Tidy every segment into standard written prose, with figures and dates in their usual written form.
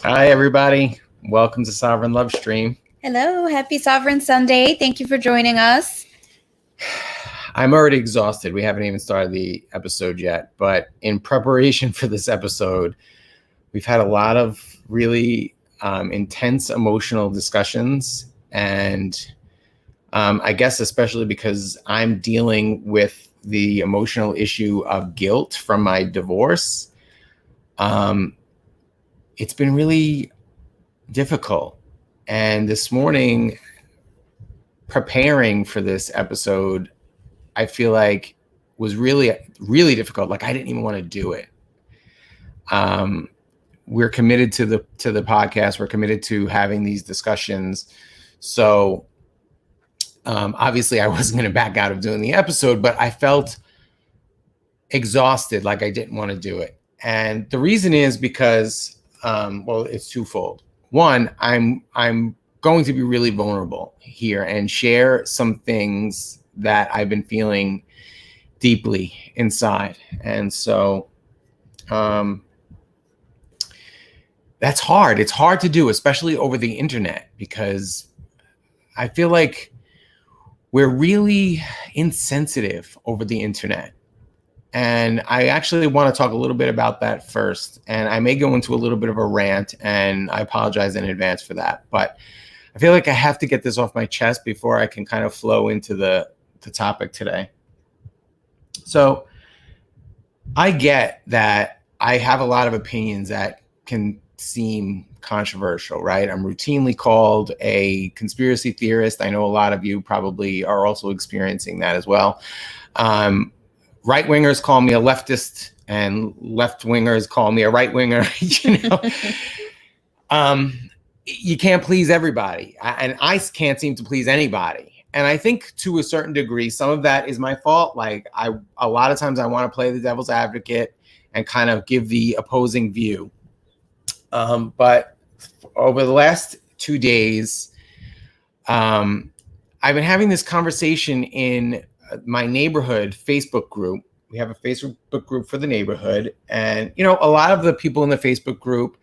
Hi, everybody. Welcome to Sovereign Lovestream. Hello, happy Sovereign Sunday. Thank you for joining us. I'm already exhausted. We haven't even started the episode yet, but in preparation for this episode, we've had a lot of really intense emotional discussions. And I guess especially because I'm dealing with the emotional issue of guilt from my divorce. It's been really difficult. And this morning, preparing for this episode, I feel like was really, really difficult. Like I didn't even want to do it. We're committed to the podcast. We're committed to having these discussions. So obviously I wasn't going to back out of doing the episode, but I felt exhausted, like I didn't want to do it. And the reason is because, well, it's twofold. One, I'm going to be really vulnerable here and share some things that I've been feeling deeply inside. And so that's hard. It's hard to do, especially over the internet, because I feel like we're really insensitive over the internet. And I actually want to talk a little bit about that first. And I may go into a little bit of a rant, and I apologize in advance for that. But I feel like I have to get this off my chest before I can kind of flow into the topic today. So I get that I have a lot of opinions that can seem controversial, right? I'm routinely called a conspiracy theorist. I know a lot of you probably are also experiencing that as well. Right-wingers call me a leftist, and left-wingers call me a right-winger. You can't please everybody, and I can't seem to please anybody. And I think to a certain degree, some of that is my fault. Like a lot of times I want to play the devil's advocate and kind of give the opposing view. But over the last 2 days, I've been having this conversation in my neighborhood Facebook group. We have a Facebook group for the neighborhood. And, a lot of the people in the Facebook group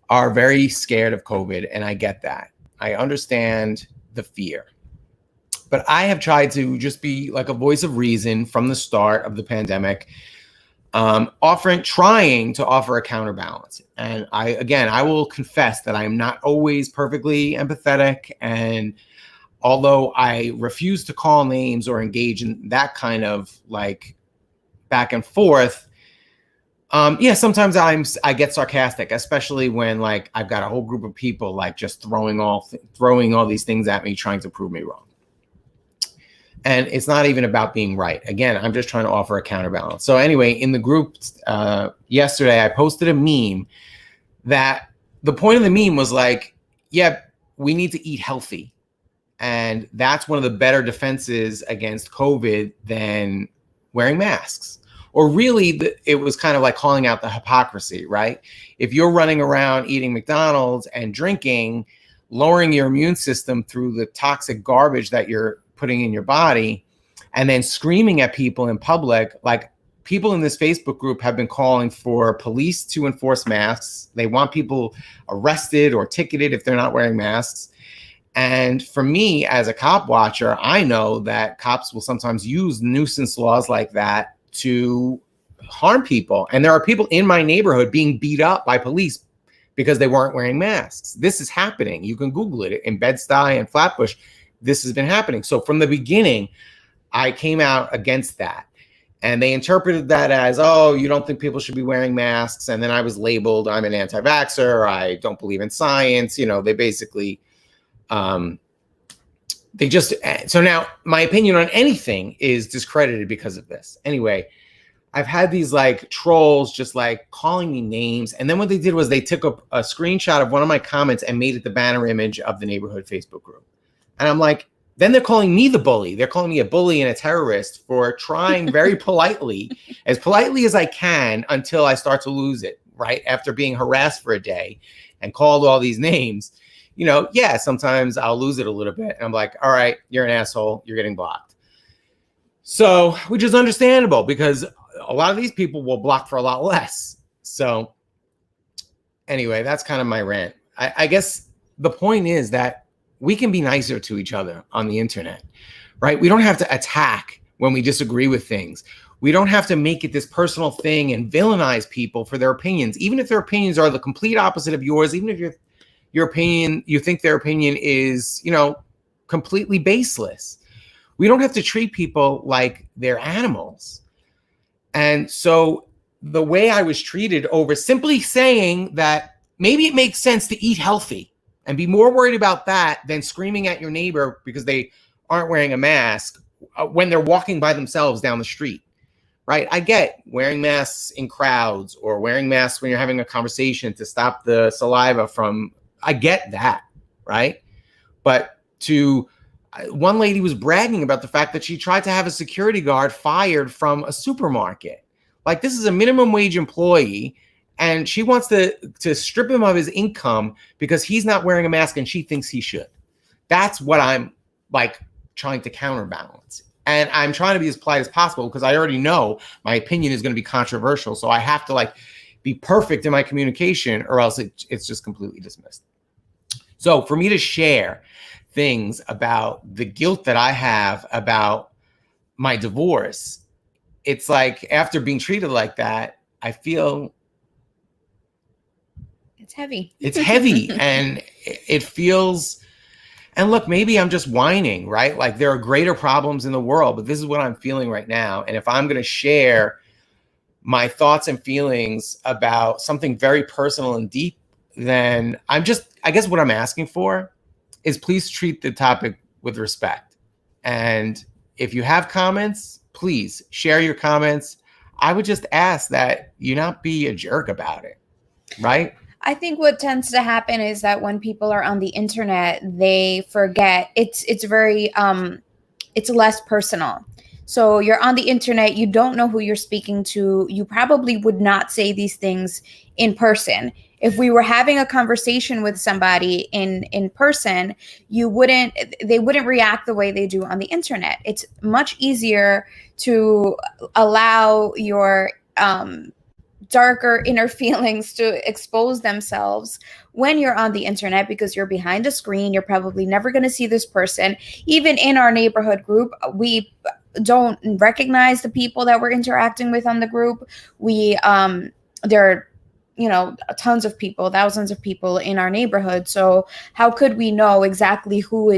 are very scared of COVID. And I get that. I understand the fear. But I have tried to just be like a voice of reason from the start of the pandemic, trying to offer a counterbalance. And I will confess that I am not always perfectly empathetic. And although I refuse to call names or engage in that kind of like back and forth, sometimes I get sarcastic, especially when like I've got a whole group of people like just throwing all these things at me, trying to prove me wrong. And it's not even about being right. Again, I'm just trying to offer a counterbalance. So anyway, in the group yesterday, I posted a meme that the point of the meme was like, yeah, we need to eat healthy. And that's one of the better defenses against COVID than wearing masks. Or really, it was kind of like calling out the hypocrisy, right? If you're running around eating McDonald's and drinking, lowering your immune system through the toxic garbage that you're putting in your body, and then screaming at people in public, like people in this Facebook group have been calling for police to enforce masks. They want people arrested or ticketed if they're not wearing masks. And for me, as a cop watcher, I know that cops will sometimes use nuisance laws like that to harm people. And there are people in my neighborhood being beat up by police because they weren't wearing masks. This is happening. You can Google it. In Bed-Stuy and Flatbush, this has been happening. So from the beginning, I came out against that. And they interpreted that as, oh, you don't think people should be wearing masks. And then I was labeled, I'm an anti-vaxxer. I don't believe in science. They basically... so now my opinion on anything is discredited because of this. Anyway, I've had these like trolls just like calling me names. And then what they did was they took a screenshot of one of my comments and made it the banner image of the neighborhood Facebook group. And I'm like, then they're calling me the bully. They're calling me a bully and a terrorist for trying very politely as I can until I start to lose it, right? After being harassed for a day and called all these names. Sometimes I'll lose it a little bit. And I'm like, all right, you're an asshole. You're getting blocked. So, which is understandable because a lot of these people will block for a lot less. So anyway, that's kind of my rant. I guess the point is that we can be nicer to each other on the internet, right? We don't have to attack when we disagree with things. We don't have to make it this personal thing and villainize people for their opinions, even if their opinions are the complete opposite of yours, even if your opinion, you think their opinion is, completely baseless. We don't have to treat people like they're animals. And so the way I was treated over simply saying that maybe it makes sense to eat healthy and be more worried about that than screaming at your neighbor because they aren't wearing a mask when they're walking by themselves down the street, right? I get wearing masks in crowds or wearing masks when you're having a conversation to stop the saliva I get that, right? But one lady was bragging about the fact that she tried to have a security guard fired from a supermarket. Like, this is a minimum wage employee, and she wants to strip him of his income because he's not wearing a mask and she thinks he should. That's what I'm like trying to counterbalance. And I'm trying to be as polite as possible because I already know my opinion is going to be controversial. So I have to be perfect in my communication or else it's just completely dismissed. So for me to share things about the guilt that I have about my divorce, it's like after being treated like that, I feel it's heavy. It's heavy and it feels, and look, maybe I'm just whining, right? Like there are greater problems in the world, but this is what I'm feeling right now. And if I'm going to share my thoughts and feelings about something very personal and deep, then I guess what I'm asking for is please treat the topic with respect. And if you have comments, please share your comments. I would just ask that you not be a jerk about it, right? I think what tends to happen is that when people are on the internet, they forget it's very it's less personal. So you're on the internet, you don't know who you're speaking to. You probably would not say these things in person. If we were having a conversation with somebody in person, they wouldn't react the way they do on the internet. It's much easier to allow your darker inner feelings to expose themselves when you're on the internet because you're behind a screen. You're probably never going to see this person. Even in our neighborhood group, we don't recognize the people that we're interacting with on the group. There are tons of people, thousands of people in our neighborhood. So how could we know exactly who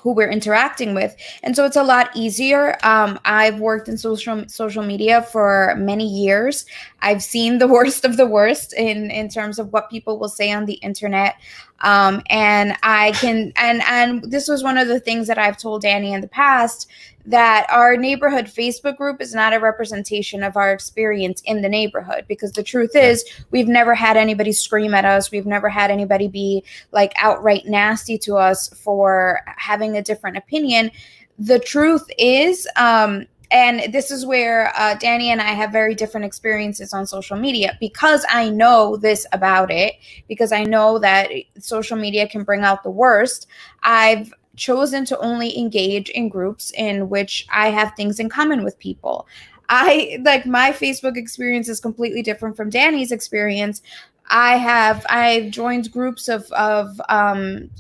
who we're interacting with? And so it's a lot easier. I've worked in social media for many years. I've seen the worst of the worst in terms of what people will say on the internet. And I can, and this was one of the things that I've told Danny in the past, that our neighborhood Facebook group is not a representation of our experience in the neighborhood, because the truth is we've never had anybody scream at us. We've never had anybody be like outright nasty to us for having a different opinion. The truth is, and this is where Danny and I have very different experiences on social media, because I know this about it, because I know that social media can bring out the worst. I've chosen to only engage in groups in which I have things in common with people. My Facebook experience is completely different from Danny's experience. I've joined groups of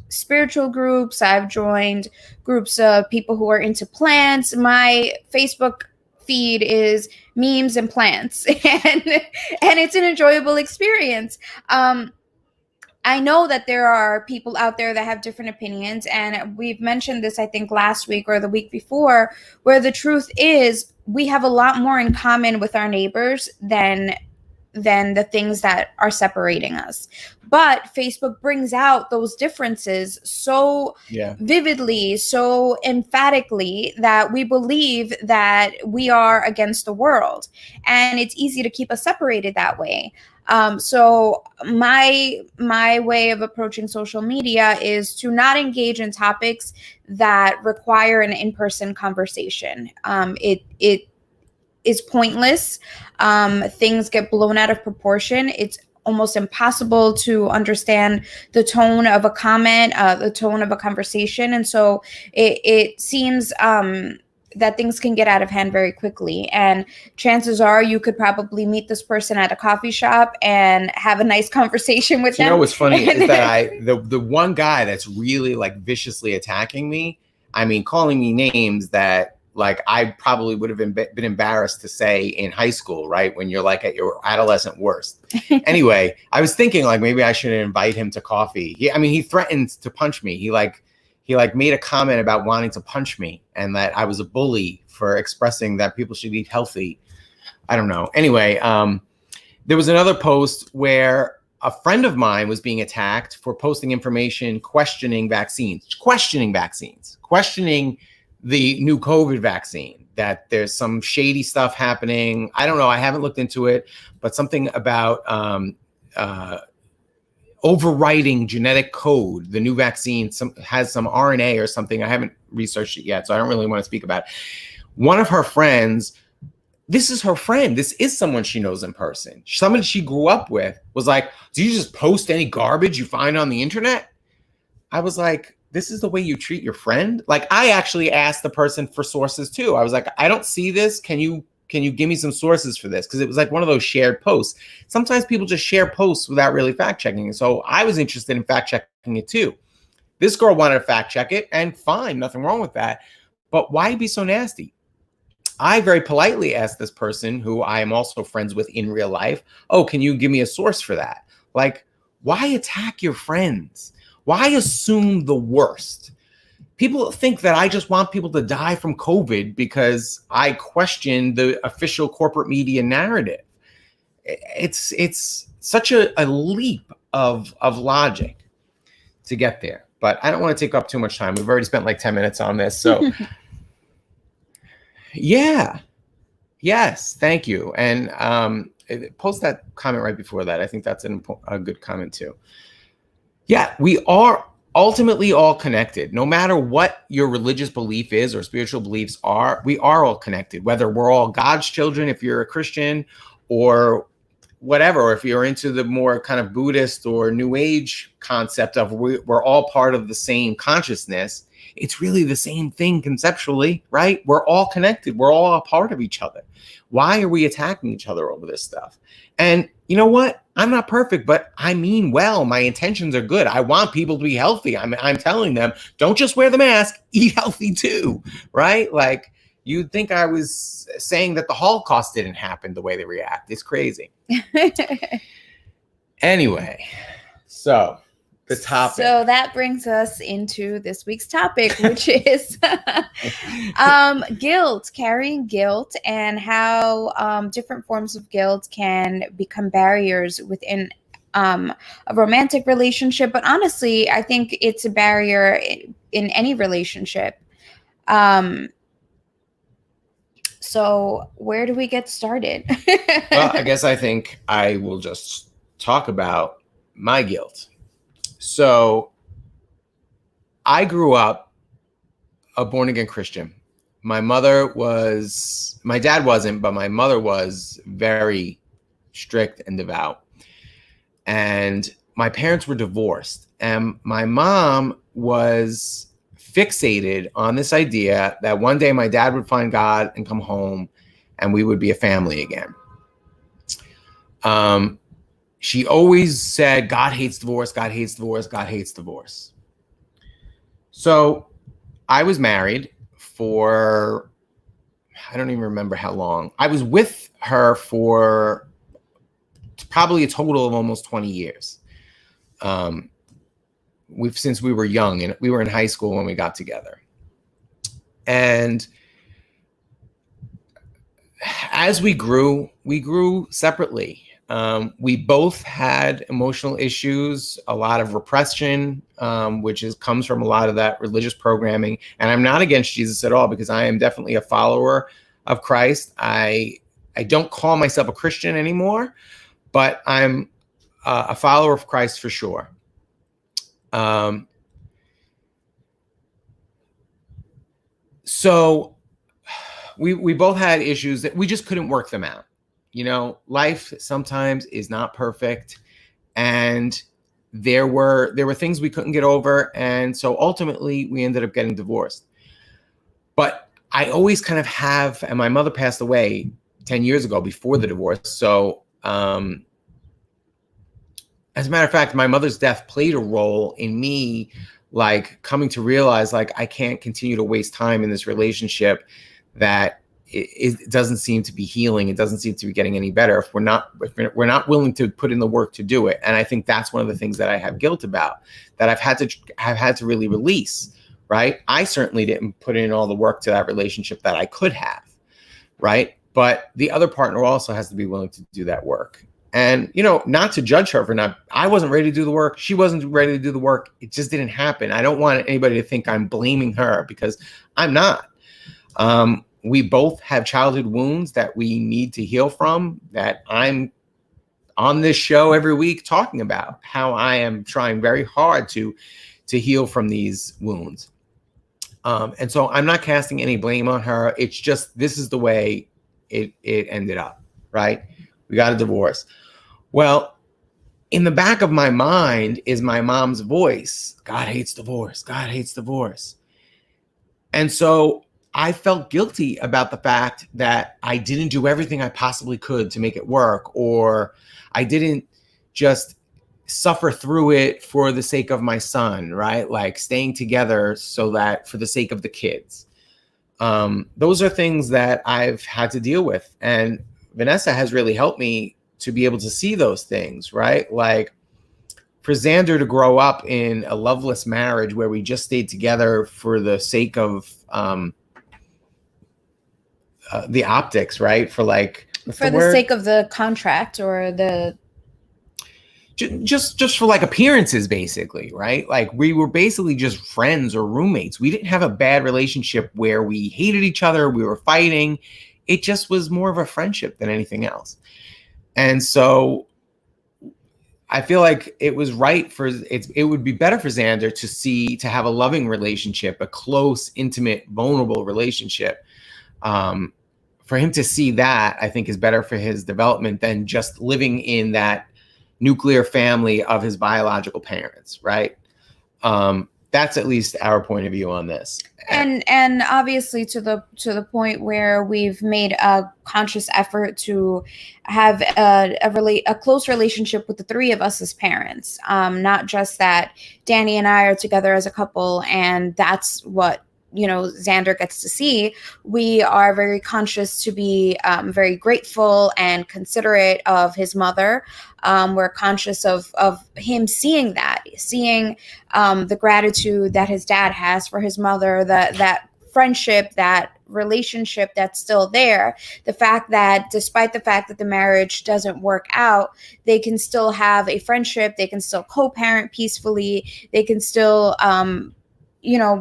spiritual groups. I've joined groups of people who are into plants. My Facebook feed is memes and plants, and it's an enjoyable experience. I know that there are people out there that have different opinions, and we've mentioned this, I think, last week or the week before, where the truth is we have a lot more in common with our neighbors than the things that are separating us. But Facebook brings out those differences so vividly, so emphatically, that we believe that we are against the world. And it's easy to keep us separated that way. So my way of approaching social media is to not engage in topics that require an in-person conversation. It is pointless. Things get blown out of proportion. It's almost impossible to understand the tone of a comment, the tone of a conversation. And so it seems that things can get out of hand very quickly. And chances are you could probably meet this person at a coffee shop and have a nice conversation with them. You know what's funny is that the one guy that's really like viciously attacking me, I mean, calling me names that like I probably would have been embarrassed to say in high school, right? When you're like at your adolescent worst. Anyway, I was thinking like maybe I should invite him to coffee. He threatened to punch me. He made a comment about wanting to punch me and that I was a bully for expressing that people should eat healthy. I don't know. Anyway, there was another post where a friend of mine was being attacked for posting information questioning the new COVID vaccine, that there's some shady stuff happening. I don't know. I haven't looked into it, but something about overwriting genetic code. The new vaccine has some RNA or something. I haven't researched it yet, so I don't really want to speak about it. One of her friends, this is her friend. This is someone she knows in person. Someone she grew up with was like, do you just post any garbage you find on the internet? I was like, this is the way you treat your friend? Like, I actually asked the person for sources too. I was like, I don't see this. Can you give me some sources for this? Because it was like one of those shared posts. Sometimes people just share posts without really fact checking. So I was interested in fact checking it too. This girl wanted to fact check it, and fine, nothing wrong with that. But why be so nasty? I very politely asked this person, who I am also friends with in real life, oh, can you give me a source for that? Like, why attack your friends? Why assume the worst? People think that I just want people to die from COVID because I question the official corporate media narrative. It's such a leap of logic to get there. But I don't want to take up too much time. We've already spent like 10 minutes on this. So yeah. Yes. Thank you. And post that comment right before that. I think that's a good comment too. Yeah, we are ultimately all connected. No matter what your religious belief is or spiritual beliefs are, we are all connected, whether we're all God's children, if you're a Christian, or whatever, or if you're into the more kind of Buddhist or New Age concept of we're all part of the same consciousness. It's really the same thing conceptually, right? We're all connected. We're all a part of each other. Why are we attacking each other over this stuff? And you know what? I'm not perfect, but I mean well. My intentions are good. I want people to be healthy. I'm telling them, don't just wear the mask, eat healthy too, right? Like, you'd think I was saying that the Holocaust didn't happen the way they react. It's crazy. Anyway, so the topic. So that brings us into this week's topic, which is guilt, carrying guilt, and how different forms of guilt can become barriers within a romantic relationship. But honestly, I think it's a barrier in any relationship. So where do we get started? Well, I think I will just talk about my guilt. So I grew up a born-again Christian. My dad wasn't, but my mother was very strict and devout. And my parents were divorced. And my mom was fixated on this idea that one day my dad would find God and come home and we would be a family again. She always said, God hates divorce, God hates divorce, God hates divorce. So I was married for, I don't even remember how long. I was with her for probably a total of almost 20 years. Since we were young, and we were in high school when we got together. And as we grew separately. We both had emotional issues, a lot of repression, which comes from a lot of that religious programming. And I'm not against Jesus at all, because I am definitely a follower of Christ. I don't call myself a Christian anymore, but I'm a follower of Christ for sure. So we both had issues that we just couldn't work them out. You know, life sometimes is not perfect, and there were things we couldn't get over, and so ultimately we ended up getting divorced. But I always kind of have, and my mother passed away 10 years ago before the divorce. So, as a matter of fact, my mother's death played a role in me, like, coming to realize, like, I can't continue to waste time in this relationship that it doesn't seem to be healing. It doesn't seem to be getting any better if we're not willing to put in the work to do it. And I think that's one of the things that I have guilt about, that I've had to really release. Right? I certainly didn't put in all the work to that relationship that I could have. Right? But the other partner also has to be willing to do that work. And, not to judge her for not, I wasn't ready to do the work. She wasn't ready to do the work. It just didn't happen. I don't want anybody to think I'm blaming her, because I'm not. We both have childhood wounds that we need to heal from, that I'm on this show every week talking about how I am trying very hard to heal from these wounds. And so I'm not casting any blame on her. It's just, this is the way it ended up, right? We got a divorce. Well, in the back of my mind is my mom's voice. God hates divorce. God hates divorce. And so I felt guilty about the fact that I didn't do everything I possibly could to make it work, or I didn't just suffer through it for the sake of my son, right? Like staying together so that for the sake of the kids. Those are things that I've had to deal with. And Vanessa has really helped me to be able to see those things, right? Like for Xander to grow up in a loveless marriage where we just stayed together for the sake of the optics, right? For the sake of the contract, or the just for like appearances, basically, right? Like we were basically just friends or roommates. We didn't have a bad relationship where we hated each other, we were fighting. It just was more of a friendship than anything else. And so I feel like it was right it would be better for Xander to have a loving relationship, a close, intimate, vulnerable relationship. For him to see that, I think, is better for his development than just living in that nuclear family of his biological parents, right? That's at least our point of view on this. And obviously to the point where we've made a conscious effort to have a close relationship with the three of us as parents. Not just that Danny and I are together as a couple and that's what Xander gets to see. We are very conscious to be very grateful and considerate of his mother. We're conscious of him seeing the gratitude that his dad has for his mother, that friendship, that relationship that's still there. The fact that despite the fact that the marriage doesn't work out, they can still have a friendship, they can still co-parent peacefully, they can still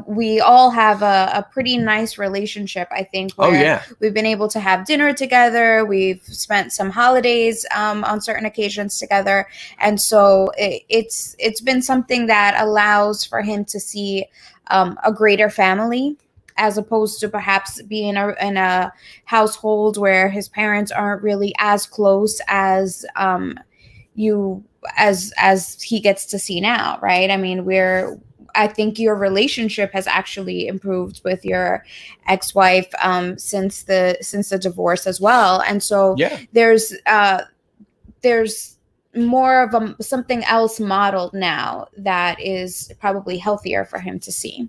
we all have a pretty nice relationship, I think, where we've been able to have dinner together. We've spent some holidays on certain occasions together. And so it's been something that allows for him to see a greater family, as opposed to perhaps being in a household where his parents aren't really as close as as he gets to see now, right? I mean, I think your relationship has actually improved with your ex-wife since the divorce as well, and so there's more of something else modeled now that is probably healthier for him to see.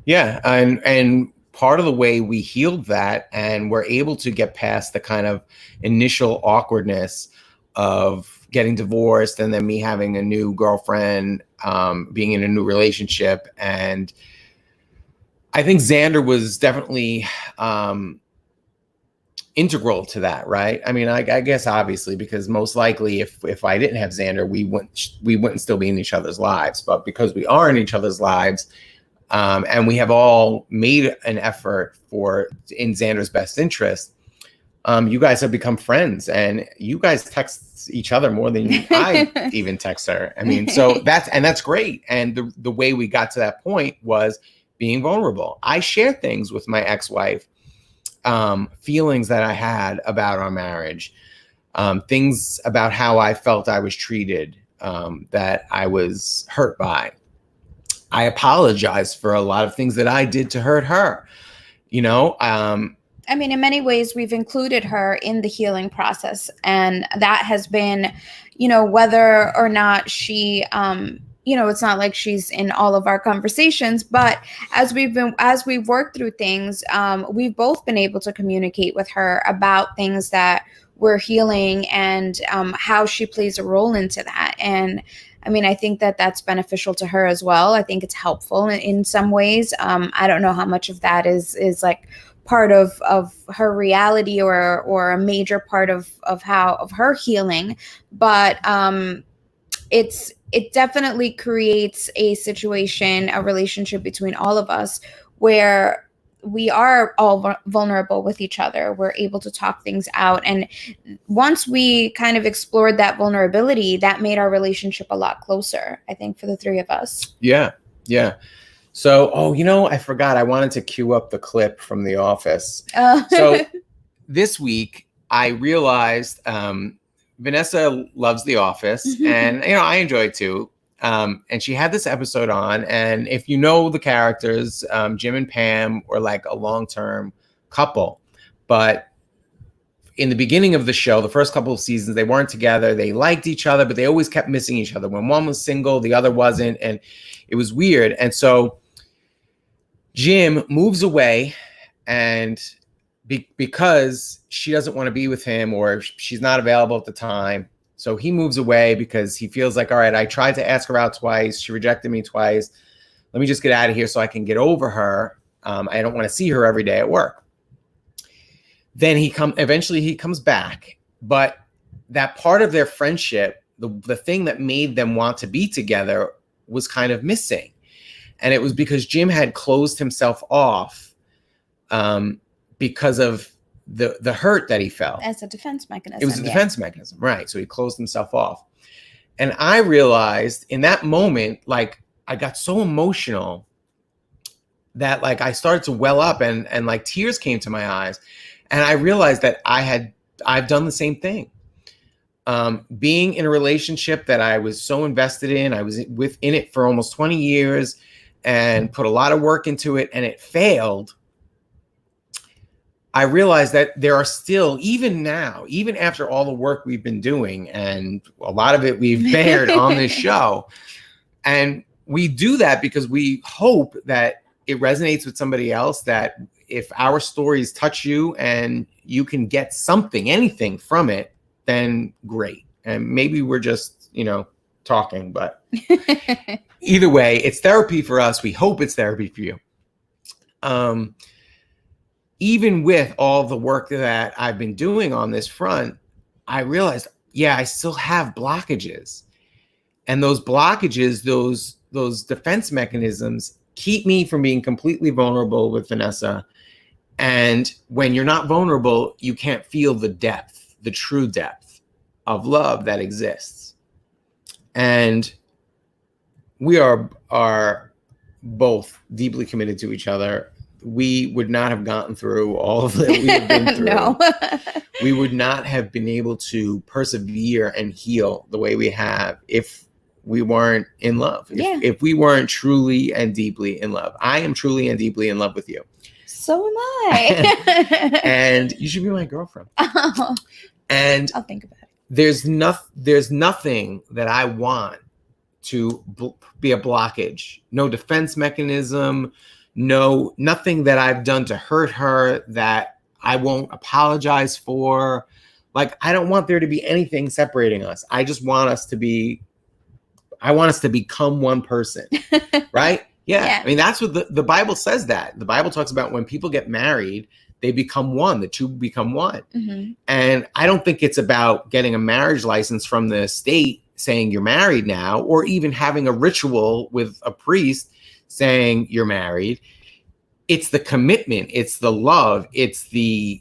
Yeah, and part of the way we healed that and we're able to get past the kind of initial awkwardness of getting divorced and then me having a new girlfriend, being in a new relationship. And I think Xander was definitely integral to that, right? I mean, I guess obviously, because most likely if I didn't have Xander, we wouldn't still be in each other's lives. But because we are in each other's lives, and we have all made an effort in Xander's best interest, you guys have become friends, and you guys text each other more than I even text her. I mean, so that's great. And the way we got to that point was being vulnerable. I share things with my ex-wife, feelings that I had about our marriage, things about how I felt I was treated, that I was hurt by. I apologize for a lot of things that I did to hurt her. you know. I mean, in many ways, we've included her in the healing process, and that has been, you know, whether or not she, you know, it's not like she's in all of our conversations, but as we've worked through things, we've both been able to communicate with her about things that we're healing and how she plays a role into that. And I mean, I think that that's beneficial to her as well. I think it's helpful in some ways. I don't know how much of that is like part of her reality or a major part of her healing, but it definitely creates a situation, a relationship between all of us where we are all vulnerable with each other. We're able to talk things out, and once we kind of explored that vulnerability, that made our relationship a lot closer, I think, for the three of us. Yeah. So, you know, I forgot. I wanted to cue up the clip from The Office. So this week, I realized Vanessa loves The Office, and, you know, I enjoy it too. And she had this episode on, and if you know the characters, Jim and Pam were like a long-term couple. But in the beginning of the show, the first couple of seasons, they weren't together. They liked each other, but they always kept missing each other. When one was single, the other wasn't, and it was weird. And so Jim moves away, and because she doesn't want to be with him, or she's not available at the time. So he moves away because he feels like, all right, I tried to ask her out twice. She rejected me twice. Let me just get out of here so I can get over her. I don't want to see her every day at work. Then eventually he comes back, but that part of their friendship, the thing that made them want to be together, was kind of missing. And it was because Jim had closed himself off because of the hurt that he felt. As a defense mechanism. It was a defense mechanism, right? So he closed himself off. And I realized in that moment, like, I got so emotional that, like, I started to well up, and like tears came to my eyes. And I realized that I've done the same thing. Being in a relationship that I was so invested in, I was in it for almost 20 years and put a lot of work into it, and it failed. I realized that there are still, even now, even after all the work we've been doing, and a lot of it we've bared on this show, and we do that because we hope that it resonates with somebody else, that if our stories touch you and you can get something, anything from it, then great. And maybe we're just, you know, talking, but either way, it's therapy for us. We hope it's therapy for you. Even with all the work that I've been doing on this front, I realized, yeah, I still have blockages. And those blockages, those defense mechanisms, keep me from being completely vulnerable with Vanessa. And when you're not vulnerable, you can't feel the depth, the true depth of love that exists. And we are both deeply committed to each other. We would not have gotten through all that we have been through. No. We would not have been able to persevere and heal the way we have if we weren't in love. If we weren't truly and deeply in love. I am truly and deeply in love with you. So am I. And you should be my girlfriend. Oh, and I'll think about it. There's nothing that I want to be a blockage. No defense mechanism. Nothing that I've done to hurt her that I won't apologize for. Like, I don't want there to be anything separating us. I just want us to become one person, right? Yeah. I mean, that's what the Bible says. That the Bible talks about when people get married, they become one. The two become one. Mm-hmm. And I don't think it's about getting a marriage license from the state saying you're married now, or even having a ritual with a priest saying you're married. It's the commitment. It's the love. It's the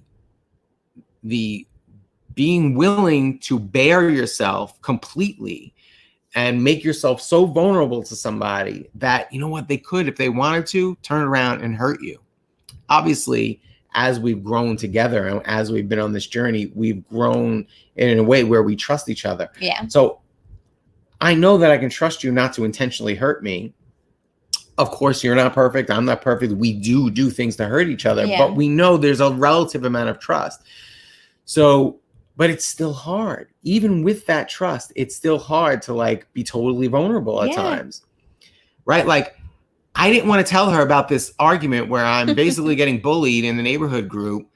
being willing to bare yourself completely and make yourself so vulnerable to somebody that, you know what, they could, if they wanted to, turn around and hurt you. Obviously, as we've grown together and as we've been on this journey, we've grown in a way where we trust each other. Yeah. So I know that I can trust you not to intentionally hurt me. of course, you're not perfect. I'm not perfect. We do things to hurt each other, Yeah. but we know there's a relative amount of trust. So, but it's still hard. Even with that trust, it's still hard to like be totally vulnerable at times. Right? Like, I didn't want to tell her about this argument where I'm basically getting bullied in the neighborhood group,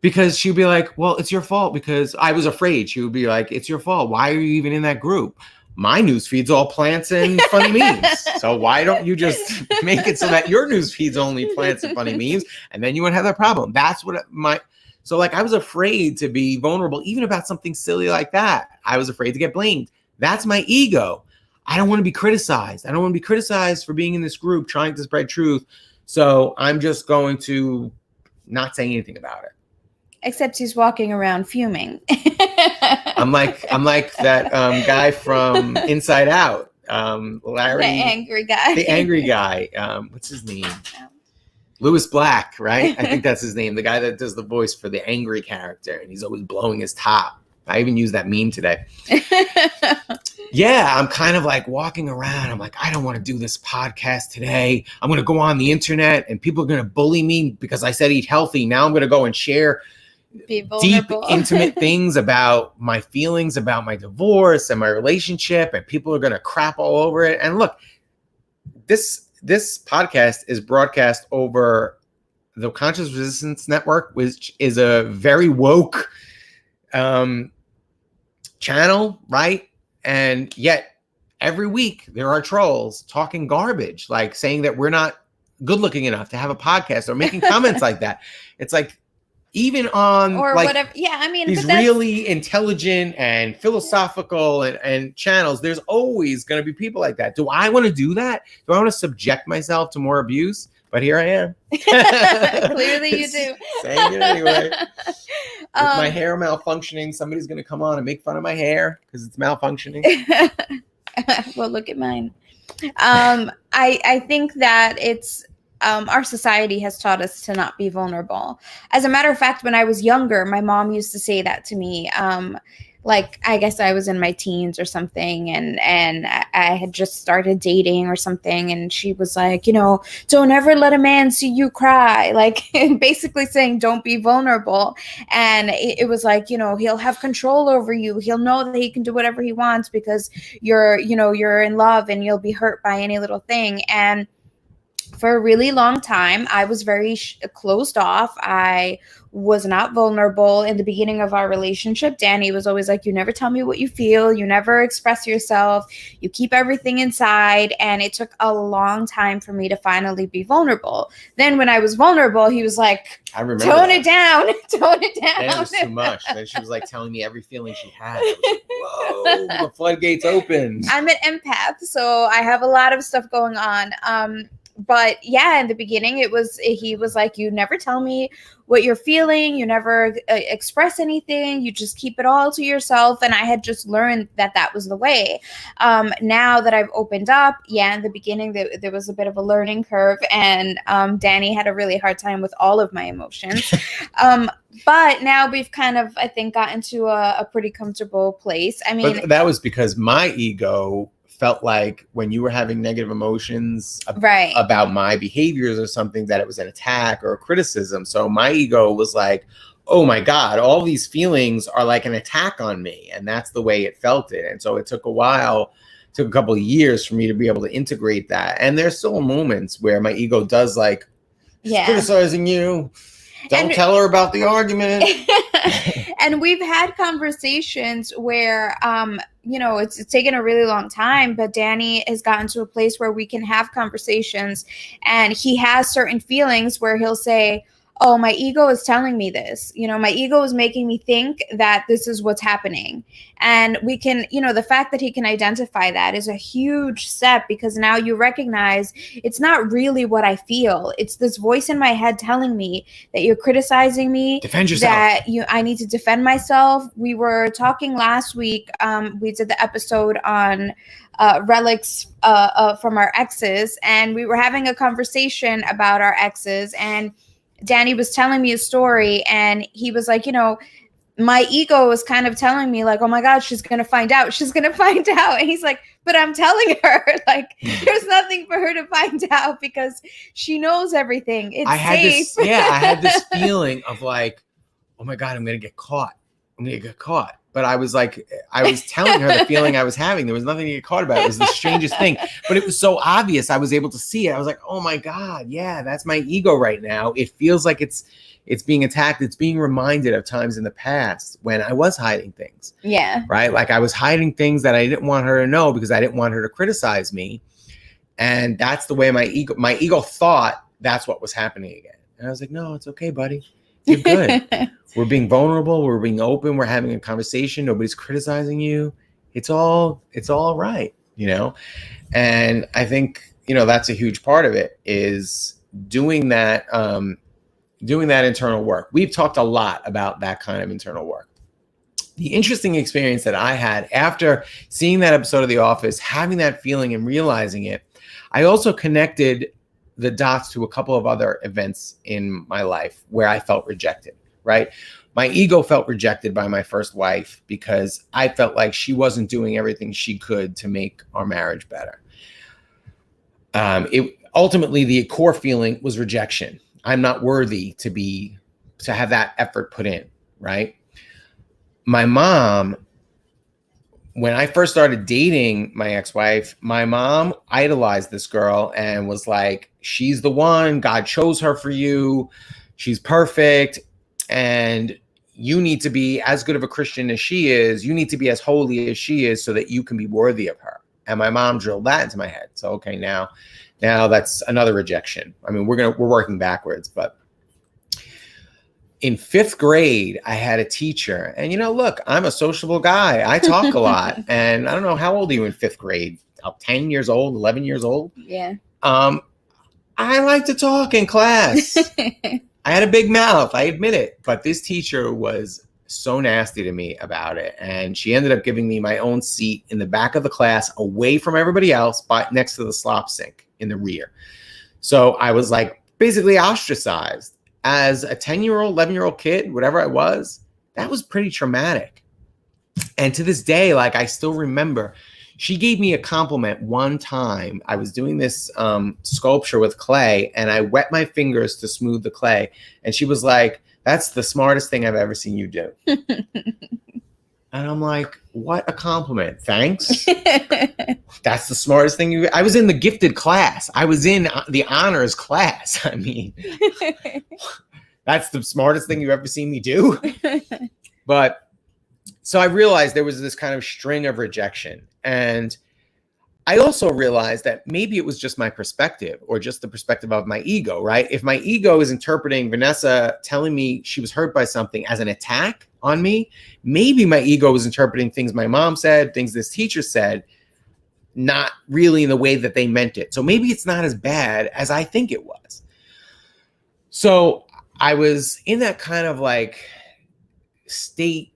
because she'd be like, well, it's your fault, because I was afraid. She would be like, it's your fault. Why are you even in that group? My news feed's all plants and funny memes. So why don't you just make it so that your news feed's only plants and funny memes, and then you wouldn't have that problem. That's what so like, I was afraid to be vulnerable, even about something silly like that. I was afraid to get blamed. That's my ego. I don't want to be criticized. I don't want to be criticized for being in this group trying to spread truth. So I'm just going to not say anything about it. Except he's walking around fuming. I'm like that guy from Inside Out, Larry, the angry guy. What's his name? Lewis Black, right? I think that's his name. The guy that does the voice for the angry character, and he's always blowing his top. I even used that meme today. Yeah, I'm kind of like walking around. I'm like, I don't want to do this podcast today. I'm going to go on the internet, and people are going to bully me because I said eat healthy. Now I'm going to go and share deep, intimate things about my feelings about my divorce and my relationship, and people are going to crap all over it. And look, this podcast is broadcast over the Conscious Resistance Network, which is a very woke channel, right? And yet every week there are trolls talking garbage, like saying that we're not good looking enough to have a podcast, or making comments like that. It's like, even on or like whatever. Yeah, I mean, these really intelligent and philosophical and channels, there's always going to be people like that. Do I want to do that? Do I want to subject myself to more abuse? But here I am. Clearly you do. Saying it anyway. With my hair malfunctioning, somebody's going to come on and make fun of my hair because it's malfunctioning. Well, look at mine. I think that it's our society has taught us to not be vulnerable. As a matter of fact, when I was younger, my mom used to say that to me. Like, I guess I was in my teens or something, and I had just started dating or something, and she was like, you know, don't ever let a man see you cry, like basically saying don't be vulnerable. And it was like, you know, he'll have control over you. He'll know that he can do whatever he wants because you're in love, and you'll be hurt by any little thing. And for a really long time, I was very closed off. I was not vulnerable in the beginning of our relationship. Danny was always like, you never tell me what you feel. You never express yourself. You keep everything inside. And it took a long time for me to finally be vulnerable. Then when I was vulnerable, he was like, I remember tone it down. Tone it down. That was too much. Then she was like telling me every feeling she had. I was like, whoa, the floodgates opened. I'm an empath, so I have a lot of stuff going on. But yeah, in the beginning, he was like, you never tell me what you're feeling. You never express anything. You just keep it all to yourself. And I had just learned that was the way. Now that I've opened up, yeah, in the beginning, there was a bit of a learning curve. And Danny had a really hard time with all of my emotions. But now we've kind of, I think, gotten to a pretty comfortable place. I mean, but that was because my ego felt like when you were having negative emotions about my behaviors or something, that it was an attack or a criticism. So my ego was like, oh my God, all these feelings are like an attack on me. And that's the way it felt it. And so it took a couple of years for me to be able to integrate that. And there's still moments where my ego does like, criticizing you. Don't tell her about the argument. And we've had conversations where, it's taken a really long time, but Danny has gotten to a place where we can have conversations, and he has certain feelings where he'll say, oh, my ego is telling me this. My ego is making me think that this is what's happening. And we can, the fact that he can identify that is a huge step, because now you recognize it's not really what I feel. It's this voice in my head telling me that you're criticizing me. Defend yourself. That I need to defend myself. We were talking last week. We did the episode on relics from our exes, and we were having a conversation about our exes, and Danny was telling me a story, and he was like, my ego was kind of telling me like, oh my God, she's going to find out. She's going to find out. And he's like, but I'm telling her, like, there's nothing for her to find out because she knows everything. It's safe. I had this feeling of like, oh my God, I'm going to get caught. I'm going to get caught. But I was telling her the feeling I was having. There was nothing to get caught about. It was the strangest thing. But it was so obvious. I was able to see it. I was like, oh my God, yeah, that's my ego right now. It feels like it's being attacked. It's being reminded of times in the past when I was hiding things. Yeah. Right? Like I was hiding things that I didn't want her to know because I didn't want her to criticize me. And that's the way my ego thought that's what was happening again. And I was like, no, it's okay, buddy. You're good. We're being vulnerable. We're being open. We're having a conversation. Nobody's criticizing you. It's all right, you know? And I think, you know, that's a huge part of it is doing that internal work. We've talked a lot about that kind of internal work. The interesting experience that I had after seeing that episode of The Office, having that feeling and realizing it, I also connected the dots to a couple of other events in my life where I felt rejected, right? My ego felt rejected by my first wife because I felt like she wasn't doing everything she could to make our marriage better. Ultimately, the core feeling was rejection. I'm not worthy to have that effort put in, right? My mom, when I first started dating my ex-wife, my mom idolized this girl and was like, she's the one, God chose her for you. She's perfect. And you need to be as good of a Christian as she is. You need to be as holy as she is so that you can be worthy of her. And my mom drilled that into my head. So, okay, now that's another rejection. I mean, we're working backwards, but in 5th grade, I had a teacher, and look, I'm a sociable guy. I talk a lot, and I don't know, how old are you in 5th grade? 10 years old, 11 years old? Yeah. I like to talk in class. I had a big mouth, I admit it, but this teacher was so nasty to me about it, and she ended up giving me my own seat in the back of the class, away from everybody else, but next to the slop sink in the rear. So I was like basically ostracized. As a 10-year-old, 11-year-old kid, whatever I was, that was pretty traumatic. And to this day, like, I still remember, she gave me a compliment one time. I was doing this sculpture with clay, and I wet my fingers to smooth the clay. And she was like, that's the smartest thing I've ever seen you do. And I'm like, what a compliment. Thanks. That's the smartest thing I was in the gifted class. I was in the honors class. I mean, that's the smartest thing you've ever seen me do. But so I realized there was this kind of string of rejection. And I also realized that maybe it was just my perspective, or just the perspective of my ego, right? If my ego is interpreting Vanessa telling me she was hurt by something as an attack on me, maybe my ego was interpreting things my mom said, things this teacher said, not really in the way that they meant it. So maybe it's not as bad as I think it was. So I was in that kind of like state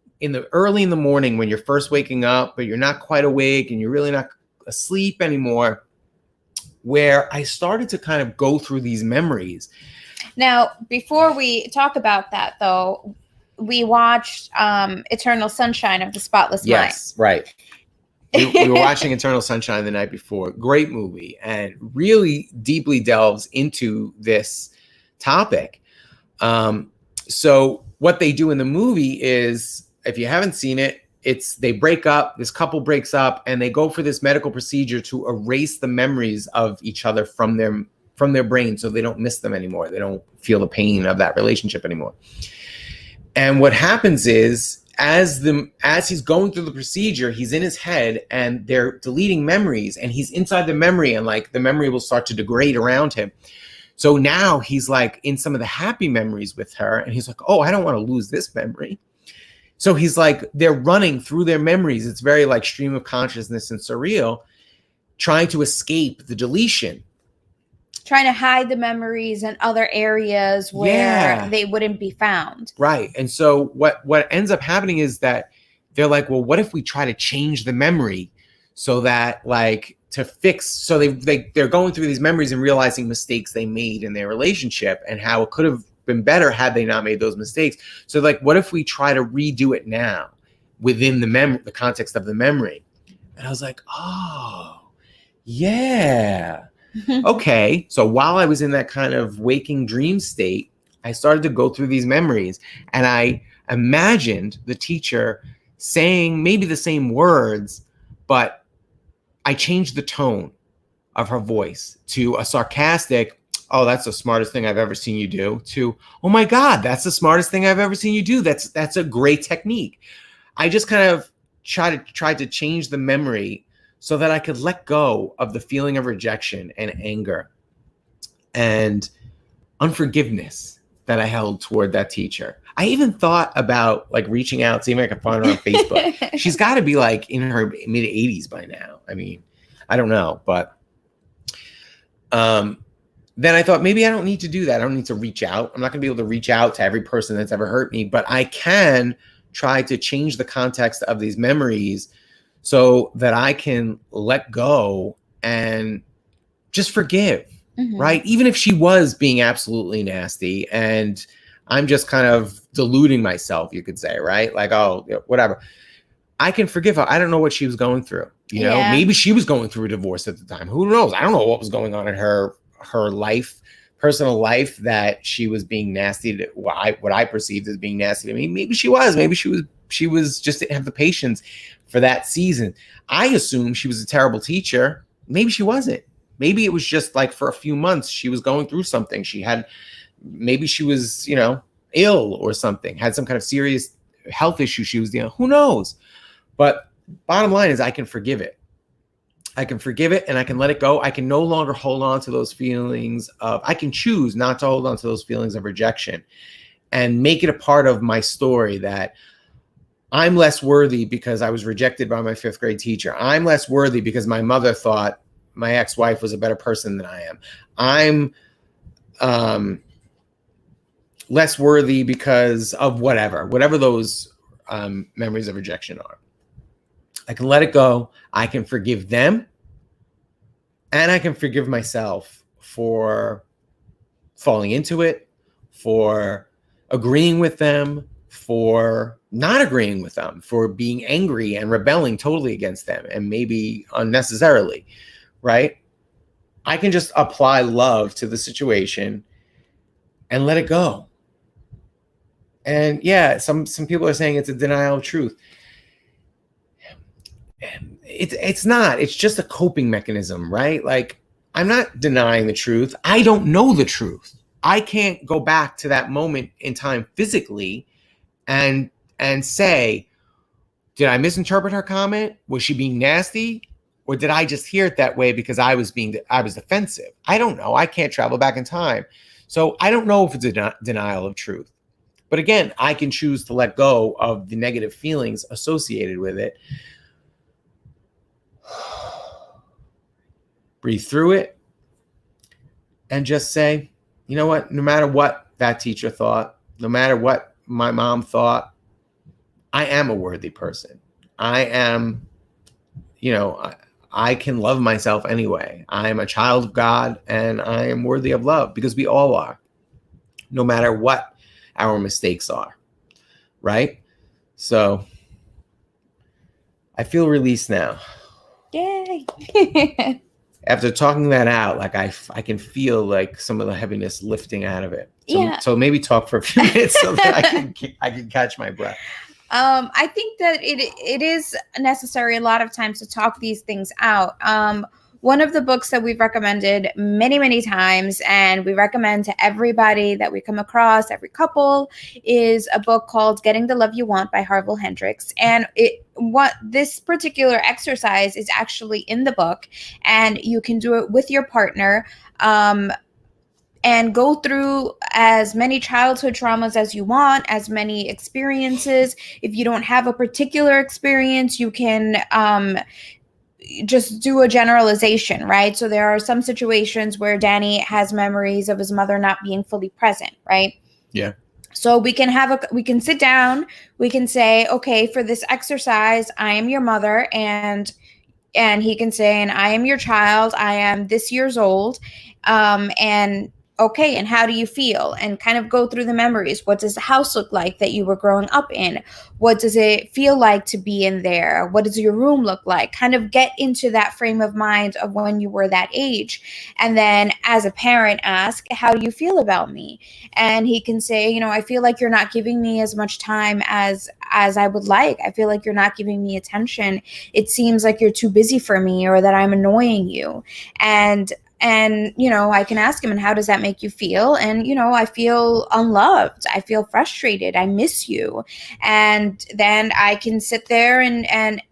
early in the morning when you're first waking up, but you're not quite awake and you're really not asleep anymore, where I started to kind of go through these memories. Now, before we talk about that, though, we watched Eternal Sunshine of the Spotless Mind. Yes, right. We were watching Eternal Sunshine the night before. Great movie, and really deeply delves into this topic. So what they do in the movie is, if you haven't seen it, they break up, this couple breaks up, and they go for this medical procedure to erase the memories of each other from their brain, so they don't miss them anymore. They don't feel the pain of that relationship anymore. And what happens is, as he's going through the procedure, he's in his head and they're deleting memories, and he's inside the memory, and like the memory will start to degrade around him. So now he's like in some of the happy memories with her, and he's like, oh, I don't want to lose this memory. So he's like, they're running through their memories. It's very like stream of consciousness and surreal, trying to escape the deletion. Trying to hide the memories in other areas where they wouldn't be found. Right. And so what ends up happening is that they're like, well, what if we try to change the memory so that like to fix, so they're going through these memories and realizing mistakes they made in their relationship and how it could have been better had they not made those mistakes. So like, what if we try to redo it now within the context of the memory? And I was like, oh, yeah. Okay. So while I was in that kind of waking dream state, I started to go through these memories, and I imagined the teacher saying maybe the same words, but I changed the tone of her voice to a sarcastic, oh, that's the smartest thing I've ever seen you do, to, oh my God, that's the smartest thing I've ever seen you do. That's a great technique. I just kind of tried to change the memory so that I could let go of the feeling of rejection and anger and unforgiveness that I held toward that teacher. I even thought about like reaching out, seeing if I could find her on Facebook. She's got to be like in her mid 80s by now. I mean, I don't know, but then I thought maybe I don't need to do that. I don't need to reach out. I'm not going to be able to reach out to every person that's ever hurt me, but I can try to change the context of these memories so that I can let go and just forgive, right? Even if she was being absolutely nasty and I'm just kind of deluding myself, you could say, right? Like, oh, whatever. I can forgive her. I don't know what she was going through. You know, maybe she was going through a divorce at the time. Who knows? I don't know what was going on in her life, personal life, that she was being nasty to what I perceived as being nasty to me. Maybe she was. Maybe she was just didn't have the patience for that season. I assume she was a terrible teacher. Maybe she wasn't. Maybe it was just like for a few months she was going through something. Maybe she was, you know, ill or something, had some kind of serious health issue she was dealing with. Who knows? But bottom line is I can forgive it. I can forgive it and I can let it go. I can no longer hold on to those feelings I can choose not to hold on to those feelings of rejection and make it a part of my story that I'm less worthy because I was rejected by my fifth grade teacher. I'm less worthy because my mother thought my ex-wife was a better person than I am. I'm less worthy because of whatever those memories of rejection are. I can let it go. I can forgive them. And I can forgive myself for falling into it, for agreeing with them, for not agreeing with them, for being angry and rebelling totally against them and maybe unnecessarily, right? I can just apply love to the situation and let it go. And yeah, some people are saying it's a denial of truth. It's not. It's just a coping mechanism, right? Like, I'm not denying the truth. I don't know the truth. I can't go back to that moment in time physically and say, did I misinterpret her comment? Was she being nasty? Or did I just hear it that way because I was defensive? I don't know. I can't travel back in time. So I don't know if it's a denial of truth. But again, I can choose to let go of the negative feelings associated with it. Breathe through it and just say, you know what, no matter what that teacher thought, no matter what my mom thought, I am a worthy person. I am, you know, I can love myself anyway. I am a child of God and I am worthy of love because we all are, no matter what our mistakes are, right? So I feel released now. Yay. After talking that out, like I can feel like some of the heaviness lifting out of it. So maybe talk for a few minutes so that I can catch my breath. I think that it is necessary a lot of times to talk these things out. One of the books that we've recommended many, many times, and we recommend to everybody that we come across, every couple, is a book called Getting the Love You Want by Harville Hendrix. And this particular exercise is actually in the book, and you can do it with your partner. And go through as many childhood traumas as you want, as many experiences. If you don't have a particular experience, you can just do a generalization, right? So there are some situations where Danny has memories of his mother not being fully present, right? Yeah. So we can sit down, we can say, okay, for this exercise, I am your mother, and he can say, and I am your child, I am this years old, and okay, and how do you feel? And kind of go through the memories. What does the house look like that you were growing up in? What does it feel like to be in there? What does your room look like? Kind of get into that frame of mind of when you were that age. And then as a parent, ask, how do you feel about me? And he can say, you know, I feel like you're not giving me as much time as I would like. I feel like you're not giving me attention. It seems like you're too busy for me, or that I'm annoying you. And you know, I can ask him, and how does that make you feel? And you know, I feel unloved, I feel frustrated, I miss you. And then I can sit there and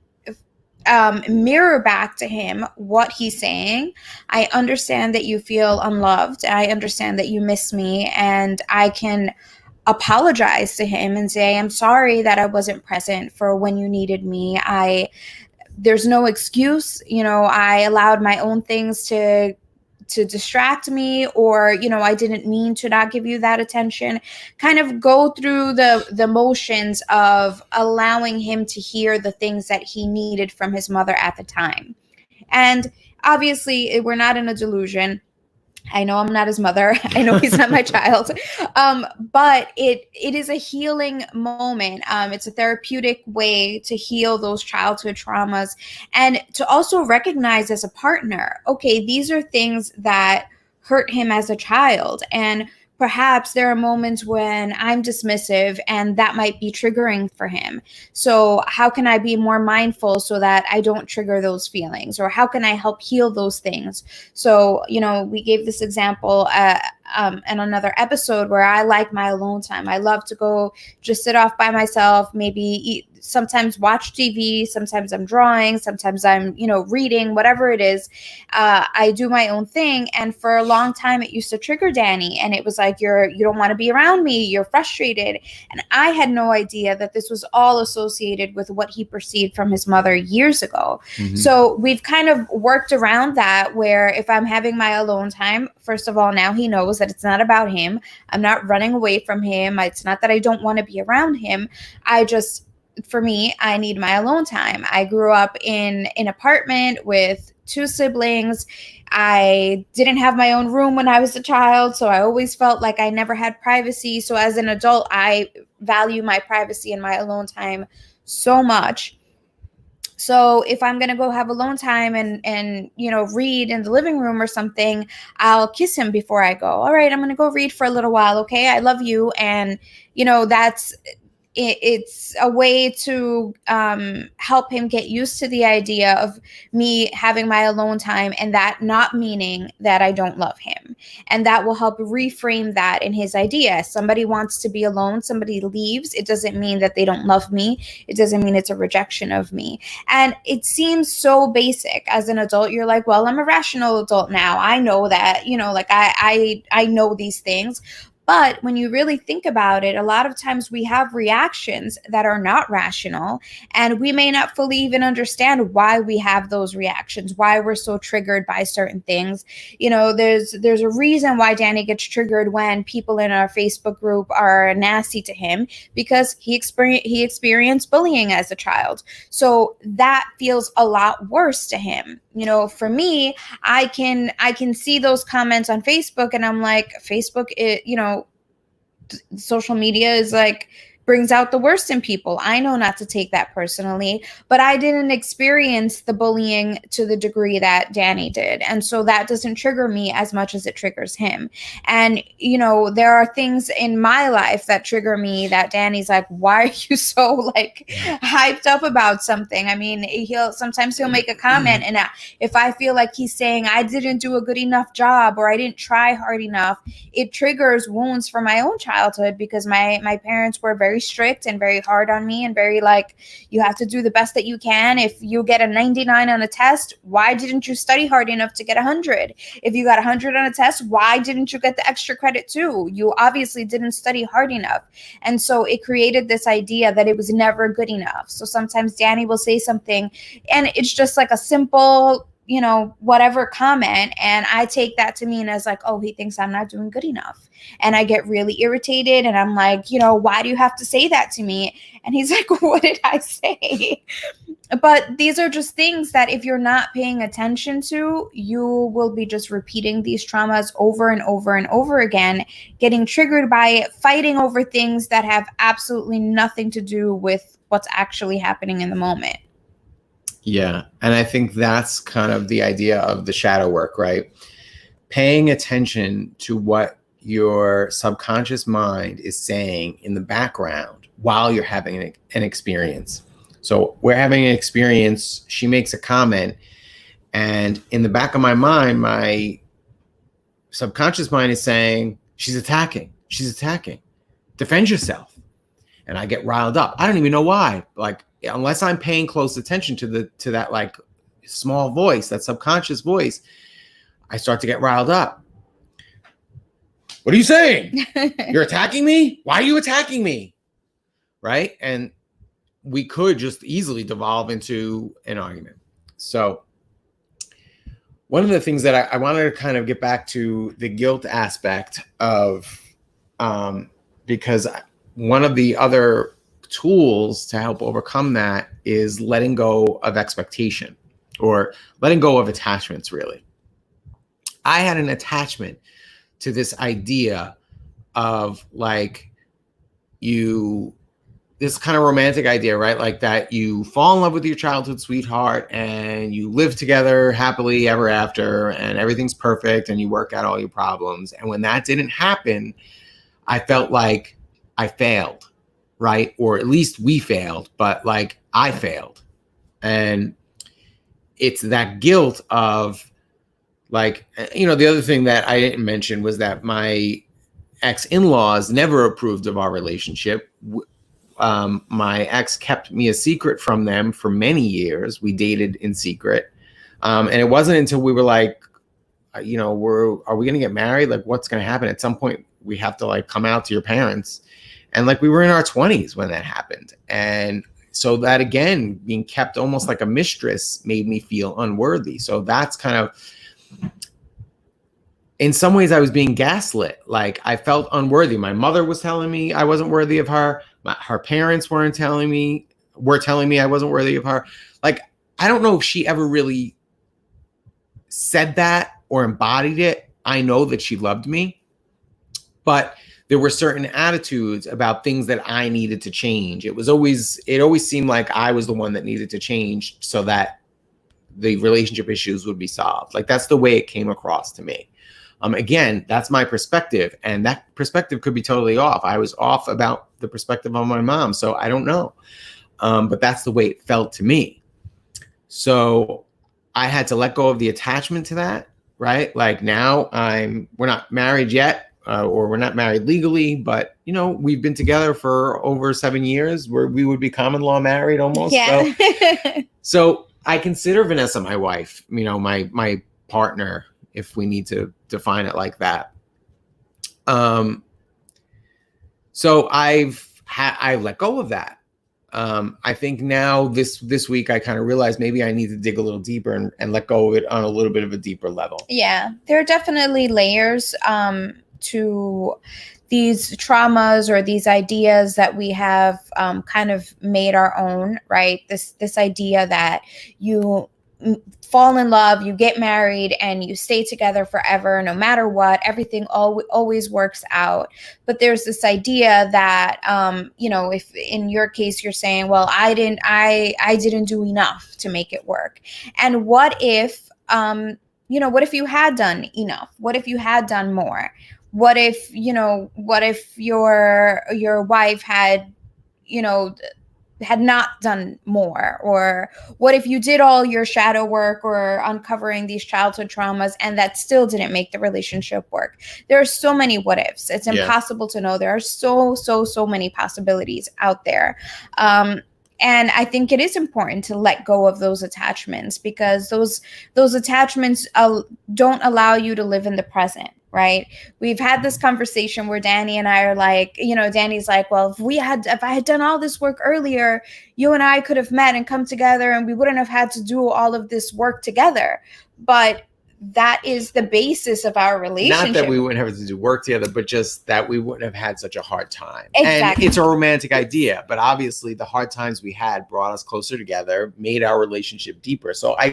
mirror back to him what he's saying. I understand that you feel unloved, I understand that you miss me, and I can apologize to him and say, I'm sorry that I wasn't present for when you needed me. There's no excuse. You know, I allowed my own things to distract me, or you know, I didn't mean to not give you that attention. Kind of go through the motions of allowing him to hear the things that he needed from his mother at the time. And obviously we're not in a delusion. I know I'm not his mother. I know he's not my child. But it is a healing moment. It's a therapeutic way to heal those childhood traumas, and to also recognize as a partner, okay, these are things that hurt him as a child. And perhaps there are moments when I'm dismissive and that might be triggering for him. So how can I be more mindful so that I don't trigger those feelings? Or how can I help heal those things? So, you know, we gave this example in another episode where I like my alone time. I love to go just sit off by myself, maybe eat, sometimes watch TV, sometimes I'm drawing, sometimes I'm, you know, reading, whatever it is. I do my own thing. And for a long time, it used to trigger Danny. And it was like, you don't want to be around me, you're frustrated. And I had no idea that this was all associated with what he perceived from his mother years ago. Mm-hmm. So we've kind of worked around that, where if I'm having my alone time, first of all, now he knows that it's not about him. I'm not running away from him. It's not that I don't want to be around him. For me, I need my alone time. I grew up in an apartment with 2 siblings. I didn't have my own room when I was a child, so I always felt like I never had privacy. So as an adult, I value my privacy and my alone time so much. So if I'm going to go have alone time and, you know, read in the living room or something, I'll kiss him before I go. All right, I'm going to go read for a little while. Okay, I love you. And, you know, it's a way to help him get used to the idea of me having my alone time, and that not meaning that I don't love him. And that will help reframe that in his idea. Somebody wants to be alone, somebody leaves. It doesn't mean that they don't love me. It doesn't mean it's a rejection of me. And it seems so basic. As an adult, you're like, well, I'm a rational adult now. I know that, you know, like I know these things. But when you really think about it, a lot of times we have reactions that are not rational, and we may not fully even understand why we have those reactions, why we're so triggered by certain things. You know, there's a reason why Danny gets triggered when people in our Facebook group are nasty to him, because he experienced bullying as a child. So that feels a lot worse to him. You know, for me, I can see those comments on Facebook, and I'm like, Facebook, you know, social media is like brings out the worst in people. I know not to take that personally, but I didn't experience the bullying to the degree that Danny did. And so that doesn't trigger me as much as it triggers him. And, you know, there are things in my life that trigger me that Danny's like, why are you so like hyped up about something? I mean, sometimes he'll make a comment, and if I feel like he's saying I didn't do a good enough job or I didn't try hard enough, it triggers wounds from my own childhood, because my parents were very strict and very hard on me, and very like, you have to do the best that you can. If you get a 99 on a test, why didn't you study hard enough to get 100? If you got 100 on a test, why didn't you get the extra credit too? You obviously didn't study hard enough. And so it created this idea that it was never good enough. So sometimes Danny will say something and it's just like a simple, you know, whatever comment, and I take that to mean as like, oh, he thinks I'm not doing good enough. And I get really irritated, and I'm like, you know, why do you have to say that to me? And he's like, what did I say? But these are just things that if you're not paying attention to, you will be just repeating these traumas over and over and over again, getting triggered by it, fighting over things that have absolutely nothing to do with what's actually happening in the moment. Yeah. And I think that's kind of the idea of the shadow work, right? Paying attention to what your subconscious mind is saying in the background while you're having an experience. So we're having an experience, she makes a comment, and in the back of my mind, my subconscious mind is saying, she's attacking, defend yourself. And I get riled up. I don't even know why. Like, unless I'm paying close attention to that like small voice, that subconscious voice, I start to get riled up. What are you saying? You're attacking me? Why are you attacking me? Right? And we could just easily devolve into an argument. So one of the things that I wanted to kind of get back to the guilt aspect of, because one of the other tools to help overcome that is letting go of expectation, or letting go of attachments, really. I had an attachment to this idea of like this kind of romantic idea, right? Like that you fall in love with your childhood sweetheart and you live together happily ever after and everything's perfect and you work out all your problems. And when that didn't happen, I felt like I failed, right? Or at least we failed, but like I failed. And it's that guilt of like, the other thing that I didn't mention was that my ex-in-laws never approved of our relationship. My ex kept me a secret from them for many years. We dated in secret. And it wasn't until we were like, are we going to get married? Like, what's going to happen? At some point, we have to like come out to your parents. And like, we were in our 20s when that happened. And so that, again, being kept almost like a mistress made me feel unworthy. So that's kind of, in some ways, I was being gaslit. Like, I felt unworthy. My mother was telling me I wasn't worthy of her. Her parents were telling me I wasn't worthy of her. Like, I don't know if she ever really said that or embodied it. I know that she loved me, but there were certain attitudes about things that I needed to change. It always seemed like I was the one that needed to change so that the relationship issues would be solved. Like, that's the way it came across to me. Again, that's my perspective, and that perspective could be totally off. I was off about the perspective of my mom, so I don't know. But that's the way it felt to me. So I had to let go of the attachment to that, right? Like, now we're not married yet, or we're not married legally, but we've been together for over 7 years, where we would be common law married almost. Yeah. So I consider Vanessa my wife, my partner, if we need to define it like that. So I let go of that. I think now this week I kind of realized maybe I need to dig a little deeper and let go of it on a little bit of a deeper level. Yeah, there are definitely layers to these traumas or these ideas that we have kind of made our own, right? This idea that you fall in love, you get married, and you stay together forever, no matter what, everything always works out. But there's this idea that, if in your case you're saying, well, I didn't do enough to make it work. And what if you had done enough? What if you had done more? What if your wife had not done more? Or what if you did all your shadow work or uncovering these childhood traumas and that still didn't make the relationship work? There are so many what ifs. It's impossible to know. There are so many possibilities out there. And I think it is important to let go of those attachments, because those attachments don't allow you to live in the present. Right. We've had this conversation where Danny and I are like, Danny's like, well, if I had done all this work earlier, you and I could have met and come together and we wouldn't have had to do all of this work together. But that is the basis of our relationship. Not that we wouldn't have to do work together, but just that we wouldn't have had such a hard time. Exactly. And it's a romantic idea, but obviously the hard times we had brought us closer together, made our relationship deeper. So I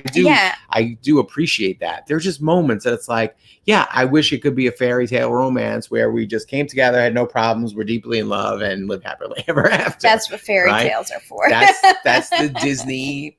do appreciate that. There's just moments that it's like, yeah, I wish it could be a fairy tale romance where we just came together, had no problems, were deeply in love, and lived happily ever after. That's what fairy tales are for. That's the Disney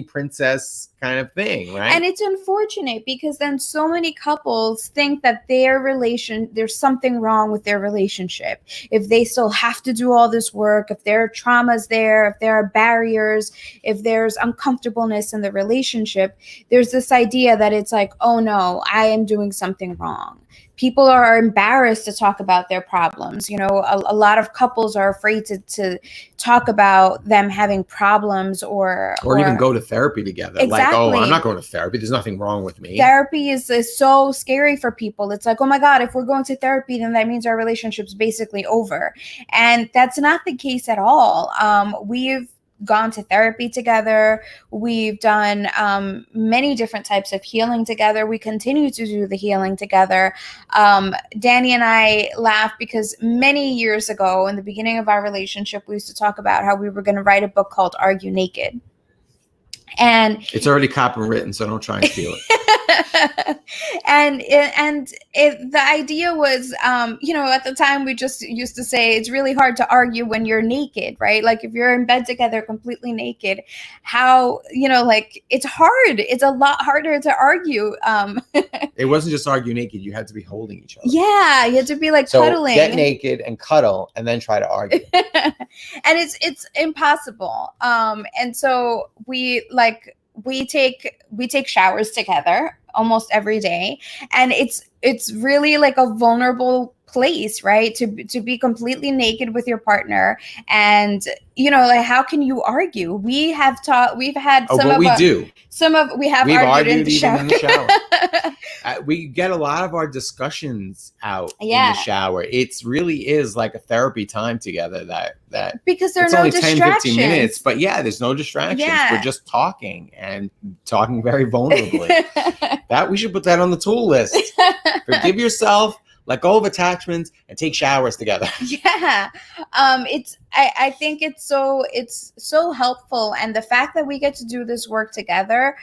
princess kind of thing, right? And it's unfortunate because then so many couples think that there's something wrong with their relationship. If they still have to do all this work, if there are traumas there, if there are barriers, if there's uncomfortableness in the relationship, there's this idea that it's like, oh no, I am doing something wrong. People are embarrassed to talk about their problems. You know, a lot of couples are afraid to talk about them having problems or even go to therapy together. Exactly. Like, oh, I'm not going to therapy. There's nothing wrong with me. Therapy is so scary for people. It's like, oh my God, if we're going to therapy, then that means our relationship's basically over. And that's not the case at all. We've gone to therapy together. We've done many different types of healing together. We continue to do the healing together. Danny and I laugh because many years ago, in the beginning of our relationship, we used to talk about how we were going to write a book called Argue Naked. And it's already copywritten, so don't try and steal it. The idea was, at the time we just used to say it's really hard to argue when you're naked, right? Like if you're in bed together completely naked, how, it's hard. It's a lot harder to argue. It wasn't just argue naked. You had to be holding each other. Yeah, you had to be like cuddling. Get naked and cuddle and then try to argue. And it's impossible. And so we take showers together almost every day, and it's really like a vulnerable place, right? To be completely naked with your partner, and how can you argue? We've had we've argued in the shower. Even in the shower. We get a lot of our discussions out in the shower. It really is like a therapy time together that because there are it's no only distractions. 10-15 minutes, but there's no distractions. Yeah. We're just talking very vulnerably. That we should put that on the tool list. Forgive yourself, let go of attachments, and take showers together. Yeah. I think it's so helpful. And the fact that we get to do this work together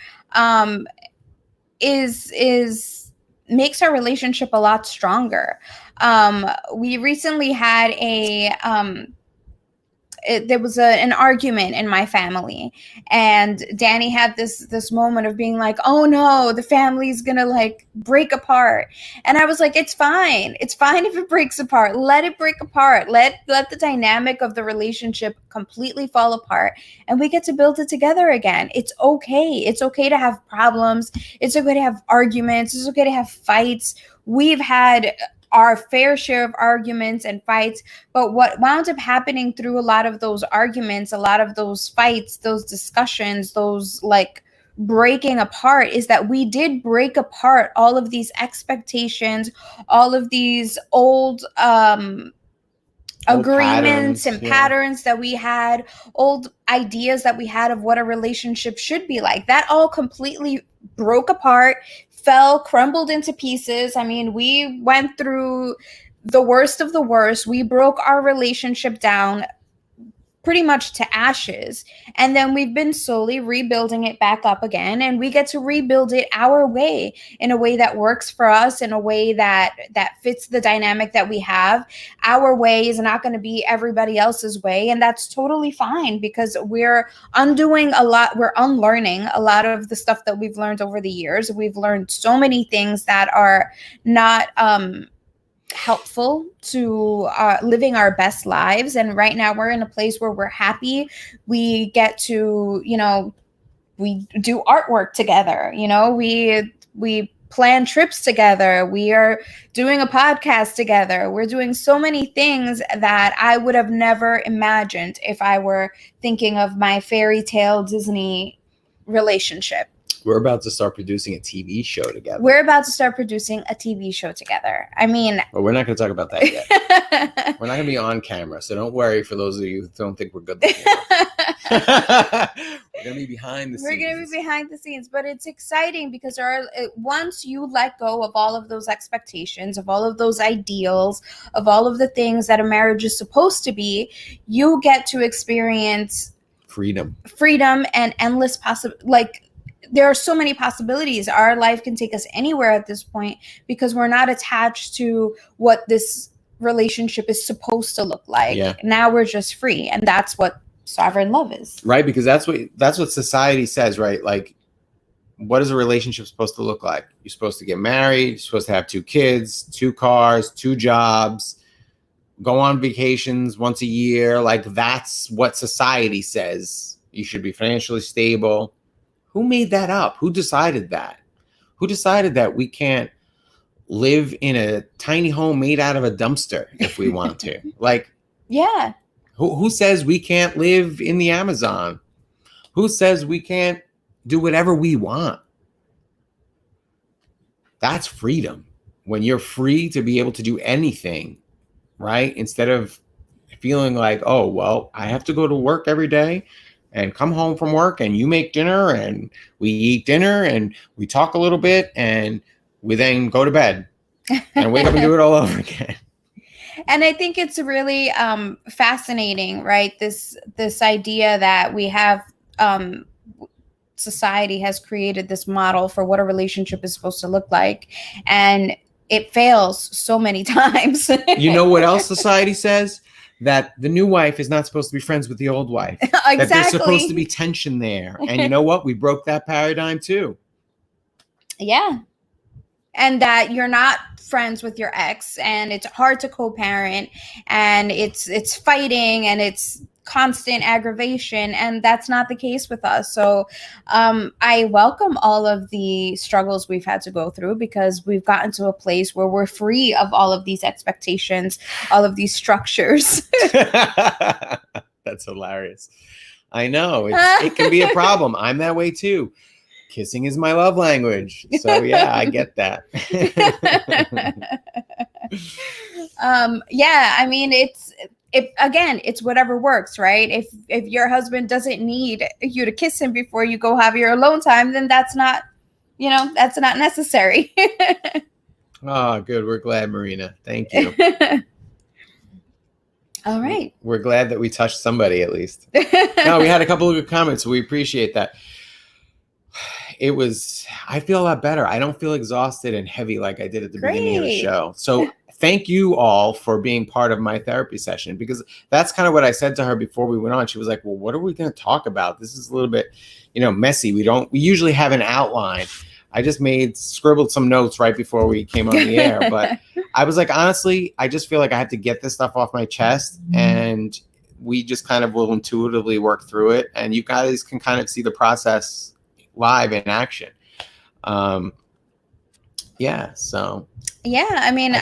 is makes our relationship a lot stronger. We recently had there was an argument in my family, and Danny had this moment of being like, oh no, the family's gonna like break apart. And I was like, it's fine if it breaks apart. Let it break apart. Let the dynamic of the relationship completely fall apart, and we get to build it together again. It's okay to have problems. It's okay to have arguments. It's okay to have fights. We've had our fair share of arguments and fights, but what wound up happening through a lot of those arguments, a lot of those fights, those discussions, those like breaking apart, is that we did break apart all of these expectations, all of these old agreements and patterns that we had, old ideas that we had of what a relationship should be like. That all completely broke apart, crumbled into pieces. I mean, we went through the worst of the worst. We broke our relationship down pretty much to ashes. And then we've been slowly rebuilding it back up again. And we get to rebuild it our way, in a way that works for us, in a way that fits the dynamic that we have. Our way is not going to be everybody else's way. And that's totally fine, because we're unlearning a lot of the stuff that we've learned over the years. We've learned so many things that are not, helpful to living our best lives. And right now we're in a place where we're happy. We get to, we do artwork together. We plan trips together. We are doing a podcast together. We're doing so many things that I would have never imagined if I were thinking of my fairy tale Disney relationship. We're about to start producing a TV show together. I mean... Well, we're not going to talk about that yet. We're not going to be on camera, so don't worry for those of you who don't think we're good looking. We're going to be behind the scenes. We're going to be behind the scenes, but it's exciting because once you let go of all of those expectations, of all of those ideals, of all of the things that a marriage is supposed to be, you get to experience freedom and endless there are so many possibilities. Our life can take us anywhere at this point because we're not attached to what this relationship is supposed to look like. Yeah. Now we're just free, and that's what sovereign love is. Right, because that's what society says, right? Like, what is a relationship supposed to look like? You're supposed to get married, you're supposed to have 2 kids, 2 cars, 2 jobs, go on vacations once a year. Like, that's what society says. You should be financially stable. Who made that up? Who decided that? Who decided that we can't live in a tiny home made out of a dumpster if we want to? Like, yeah. Who says we can't live in the Amazon? Who says we can't do whatever we want? That's freedom. When you're free to be able to do anything, right? Instead of feeling like, oh, well, I have to go to work every day and come home from work and you make dinner and we eat dinner and we talk a little bit and we then go to bed and wake up and do it all over again. And I think it's really fascinating, right? This idea that we have, society has created this model for what a relationship is supposed to look like. And it fails so many times. You know what else society says? That the new wife is not supposed to be friends with the old wife. Exactly. That there's supposed to be tension there. And you know what? We broke that paradigm too. Yeah. And that you're not friends with your ex, and it's hard to co-parent, and it's fighting, and it's constant aggravation, and that's not the case with us. So I welcome all of the struggles we've had to go through, because we've gotten to a place where we're free of all of these expectations, all of these structures. That's hilarious. I know it can be a problem. I'm that way too. Kissing is my love language. So yeah, I get that. Yeah, I mean, it's whatever works, right? If your husband doesn't need you to kiss him before you go have your alone time, then that's not necessary. Oh, good. We're glad, Marina. Thank you. All right. We're glad that we touched somebody at least. No, we had a couple of good comments. So we appreciate that. I feel a lot better. I don't feel exhausted and heavy like I did at the beginning of the show. So thank you all for being part of my therapy session, because that's kind of what I said to her before we went on. She was like, well, what are we going to talk about? This is a little bit, messy. We usually have an outline. I just scribbled some notes right before we came on the air, but I was like, honestly, I just feel like I have to get this stuff off my chest, and we just kind of will intuitively work through it. And you guys can kind of see the process live in action. I mean,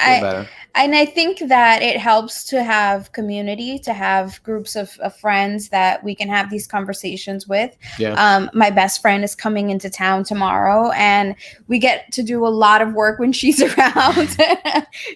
I think that it helps to have community, to have groups of friends that we can have these conversations with. My best friend is coming into town tomorrow, and we get to do a lot of work when she's around.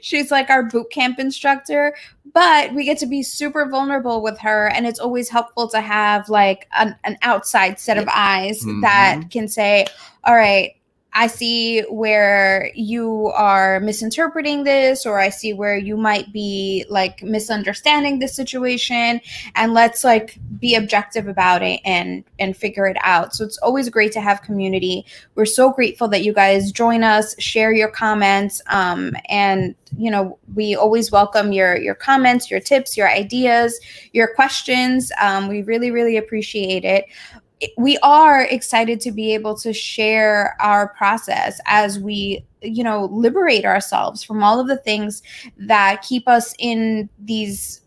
She's like our boot camp instructor, but we get to be super vulnerable with her, and it's always helpful to have like an outside set of eyes that can say, all right, I see where you are misinterpreting this, or I see where you might be like misunderstanding the situation, and let's like be objective about it and figure it out. So it's always great to have community. We're so grateful that you guys join us, share your comments, and we always welcome your comments, your tips, your ideas, your questions. We really, really appreciate it. We are excited to be able to share our process as we, liberate ourselves from all of the things that keep us in these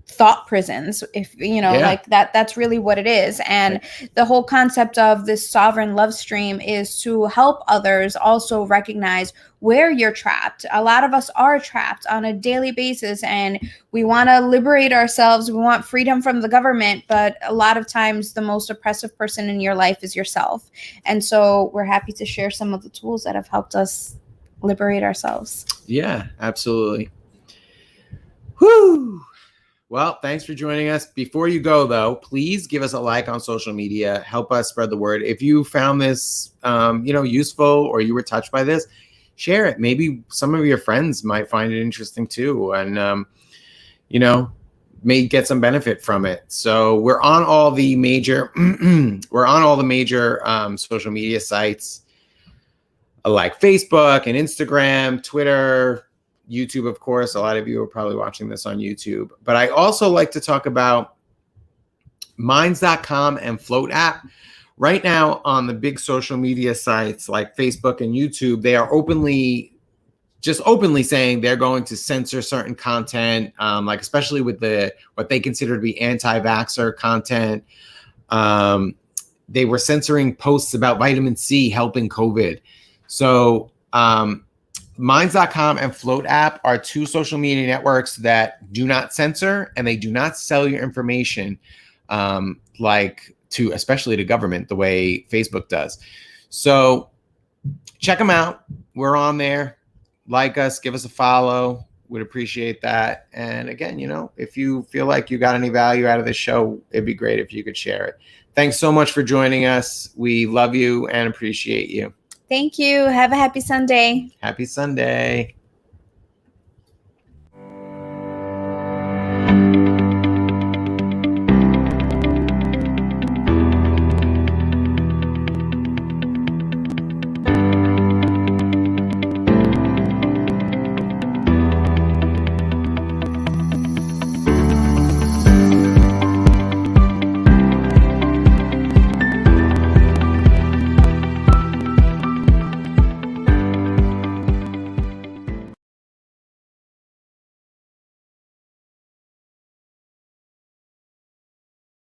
thought prisons, if like that's really what it is. And the whole concept of this sovereign love stream is to help others also recognize where you're trapped. A lot of us are trapped on a daily basis, and we want to liberate ourselves. We want freedom from the government, but a lot of times the most oppressive person in your life is yourself. And so we're happy to share some of the tools that have helped us liberate ourselves. Yeah, absolutely. Woo! Well, thanks for joining us. Before you go, though, please give us a like on social media. Help us spread the word. If you found this, useful, or you were touched by this, share it. Maybe some of your friends might find it interesting too, and may get some benefit from it. So we're on all the major, social media sites like Facebook and Instagram, Twitter, YouTube, of course. A lot of you are probably watching this on YouTube. But I also like to talk about Minds.com and Float app. Right now on the big social media sites like Facebook and YouTube, they are openly saying they're going to censor certain content, like especially with what they consider to be anti-vaxxer content. They were censoring posts about vitamin C helping COVID. So Minds.com and Float app are two social media networks that do not censor, and they do not sell your information especially to government the way Facebook does. So check them out. We're on there. Like us, give us a follow. Would appreciate that. And again, if you feel like you got any value out of this show, it'd be great if you could share it. Thanks so much for joining us. We love you and appreciate you. Thank you. Have a happy Sunday. Happy Sunday.